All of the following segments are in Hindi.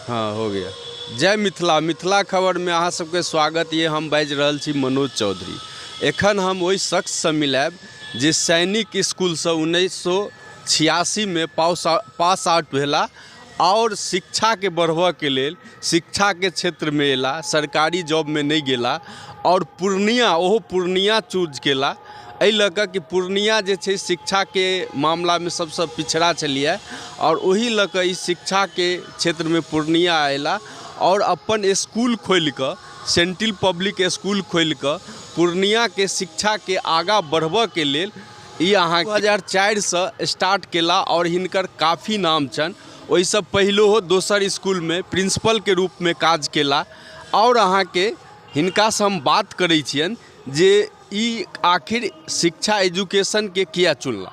हाँ हो गया। जय मिथिला। मिथिला खबर में अहाँ सबके स्वागत ये। हम बाजि रहल छी मनोज चौधरी। एखन हम ओहि शख्स से मिलाब जे सैनिक स्कूल से 1986 में पास आउट भेला और शिक्षा के बढ़बऽ के लेल शिक्षा के क्षेत्र में एला, सरकारी जॉब में नहीं गेला और पूर्णिया चूज केला। एहि लऽ कऽ कि पूर्णिया जे छै शिक्षा के मामला में सबसे पिछड़ा छलिए और ओही लऽ कऽ शिक्षा के क्षेत्र में पूर्णिया अयला और अपन स्कूल खोल कऽ, सेंट्रल पब्लिक स्कूल खोल कऽ पूर्णिया के शिक्षा के आगा बढ़बऽ के लेल ई अहाँ 2004 से स्टार्ट केला और हिनकर काफ़ी नाम छन। ओहिसँ पहिलो दोसर स्कूल में प्रिंसिपल के रूप में काज केला और अहाँ के हिनका से हम बात करै छियन जे ई आखिर शिक्षा एजुकेशन के किया चुनला।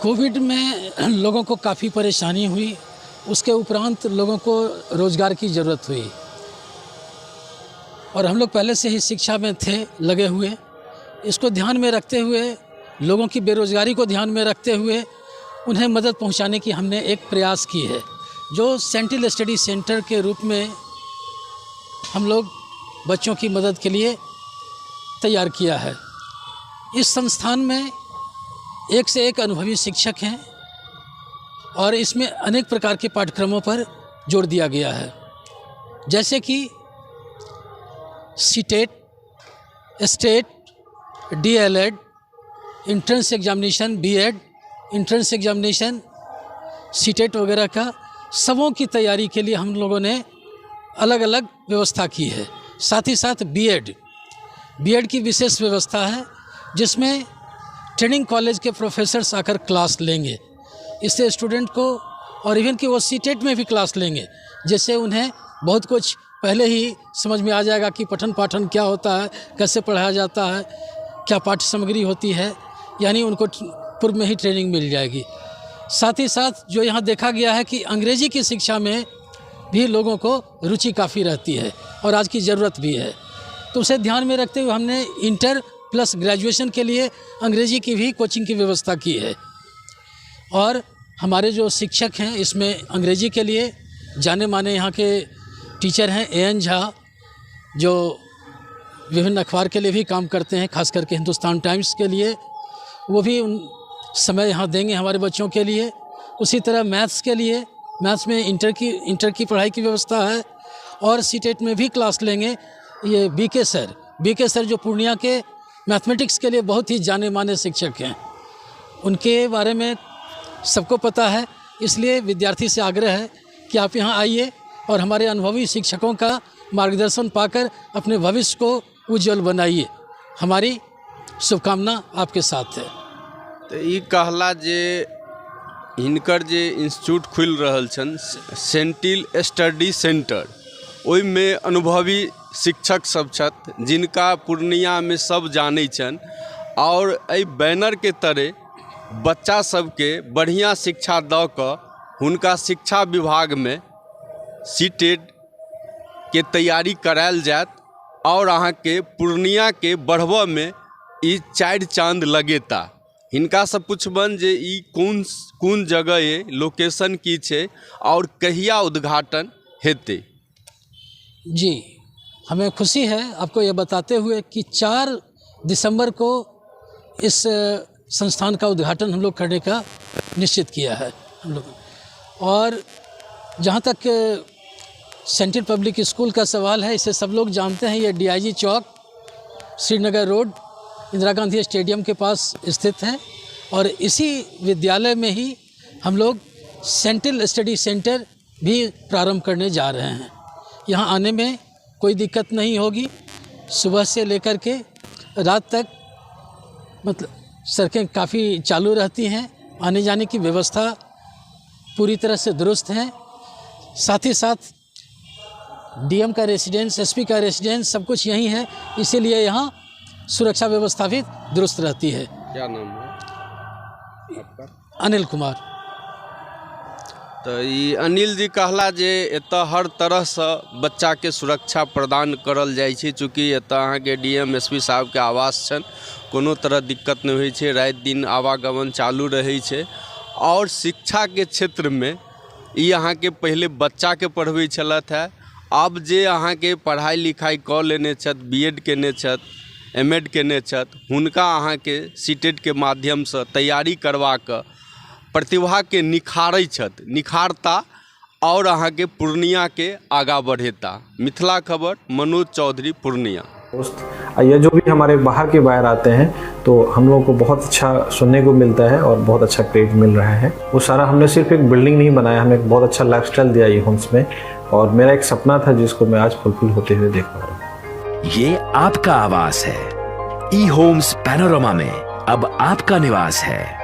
कोविड में लोगों को काफ़ी परेशानी हुई, उसके उपरांत लोगों को रोज़गार की ज़रूरत हुई और हम लोग पहले से ही शिक्षा में थे लगे हुए। इसको ध्यान में रखते हुए, लोगों की बेरोज़गारी को ध्यान में रखते हुए उन्हें मदद पहुंचाने की हमने एक प्रयास की है, जो सेंट्रल स्टडी सेंटर के रूप में हम लोग बच्चों की मदद के लिए तैयार किया है। इस संस्थान में एक से एक अनुभवी शिक्षक हैं और इसमें अनेक प्रकार के पाठ्यक्रमों पर जोर दिया गया है, जैसे कि CTET, state, DElEd, entrance examination, BEd, entrance examination, CTET वगैरह का सबों की तैयारी के लिए हम लोगों ने अलग अलग व्यवस्था की है। साथ ही साथ बीएड की विशेष व्यवस्था है, जिसमें ट्रेनिंग कॉलेज के प्रोफेसर्स आकर क्लास लेंगे। इससे स्टूडेंट को और इवन कि वो सीटेट में भी क्लास लेंगे, जिससे उन्हें बहुत कुछ पहले ही समझ में आ जाएगा कि पठन पाठन क्या होता है, कैसे पढ़ाया जाता है, क्या पाठ्य सामग्री होती है, यानी उनको पूर्व में ही ट्रेनिंग मिल जाएगी। साथ ही साथ जो यहाँ देखा गया है कि अंग्रेजी की शिक्षा में भी लोगों को रुचि काफ़ी रहती है और आज की ज़रूरत भी है, तो उसे ध्यान में रखते हुए हमने इंटर प्लस ग्रेजुएशन के लिए अंग्रेजी की भी कोचिंग की व्यवस्था की है। और हमारे जो शिक्षक हैं इसमें अंग्रेजी के लिए जाने माने यहाँ के टीचर हैं एएन झा, जो विभिन्न अखबार के लिए भी काम करते हैं, खास करके हिंदुस्तान टाइम्स के लिए। वो भी उन समय यहाँ देंगे हमारे बच्चों के लिए। उसी तरह मैथ्स के लिए, मैथ्स में इंटर की पढ़ाई की व्यवस्था है और सीटेट में भी क्लास लेंगे। ये बीके सर जो पूर्णिया के मैथमेटिक्स के लिए बहुत ही जाने माने शिक्षक हैं, उनके बारे में सबको पता है। इसलिए विद्यार्थी से आग्रह है कि आप यहाँ आइए और हमारे अनुभवी शिक्षकों का मार्गदर्शन पाकर अपने भविष्य को उज्जवल बनाइए। हमारी शुभकामना आपके साथ है। तो ये कहला जे हिनकर जे इंस्टीट्यूट खुल रहल छन सेंट्रल स्टडी सेंटर, ओहि में अनुभवी शिक्षक सब छथि, जिनका पूर्णिया में सब जानै छन और एहि बैनर के तरह बच्चा सबके बढ़िया शिक्षा दऽ कऽ हुनका शिक्षा विभाग में सीटेट के तैयारी करायल जायत और अहाँ के पूर्णिया के बढ़बऽ में ई 4 चांद लगेता। हिनका से पूछबन जे ई कौन जगह है, लोकेशन की छे और कहिया उद्घाटन हेते। जी, हमें खुशी है आपको ये बताते हुए कि 4 दिसंबर को इस संस्थान का उद्घाटन हम लोग करने का निश्चित किया है हम लोग। और जहाँ तक सेंट्रल पब्लिक स्कूल का सवाल है, इसे सब लोग जानते हैं। ये डीआईजी चौक, श्रीनगर रोड, इंदिरा गांधी स्टेडियम के पास स्थित है और इसी विद्यालय में ही हम लोग सेंट्रल स्टडी सेंटर भी प्रारंभ करने जा रहे हैं। यहाँ आने में कोई दिक्कत नहीं होगी। सुबह से लेकर के रात तक मतलब सड़कें काफ़ी चालू रहती हैं, आने जाने की व्यवस्था पूरी तरह से दुरुस्त है। साथ ही साथ डीएम का रेसिडेंस, एसपी का रेसिडेंस, सब कुछ यहीं है, इसीलिए यहाँ सुरक्षा व्यवस्था भी दुरुस्त रहती है। क्या नाम है आपका? अनिल कुमार। तो ये अनिल जी कहला जे एतऽ हर तरह से बच्चा के सुरक्षा प्रदान करल जाय छै, चूँकि एतऽ अहाँ के डीएम एसपी साहब के आवास छन, कोनो तरह दिक्कत नहीं होइ छै, रात दिन आवागमन चालू रहै छै और शिक्षा के क्षेत्र में ई अहाँ के पहले बच्चा के पढ़बै छलथि है। अब जे अहाँ के पढ़ाई लिखाई कऽ लेने छथि, बीएड केने छथि, एमएड केने छथि, हुनका अहाँ के सीटेट के माध्यम से तैयारी करवा कऽ प्रतिभा के निखारै छथि, निखारता और अहाँ के पूर्णिया के आगा बढ़ेता। मिथिला खबर, मनोज चौधरी, पूर्णिया। दोस्त ये जो भी हमारे बाहर के बाहर आते हैं तो हम लोगों को बहुत अच्छा सुनने को मिलता है और बहुत अच्छा क्रेडिट मिल रहा है। वो सारा हमने सिर्फ एक बिल्डिंग नहीं बनाया, हमें एक बहुत अच्छा लाइफस्टाइल दिया ये होम्स में, और मेरा एक सपना था जिसको मैं आज फुलफिल होते हुए देख पा रहा हूँ। ये आपका आवास है। ई होम्स पैनोरमा में अब आपका निवास है।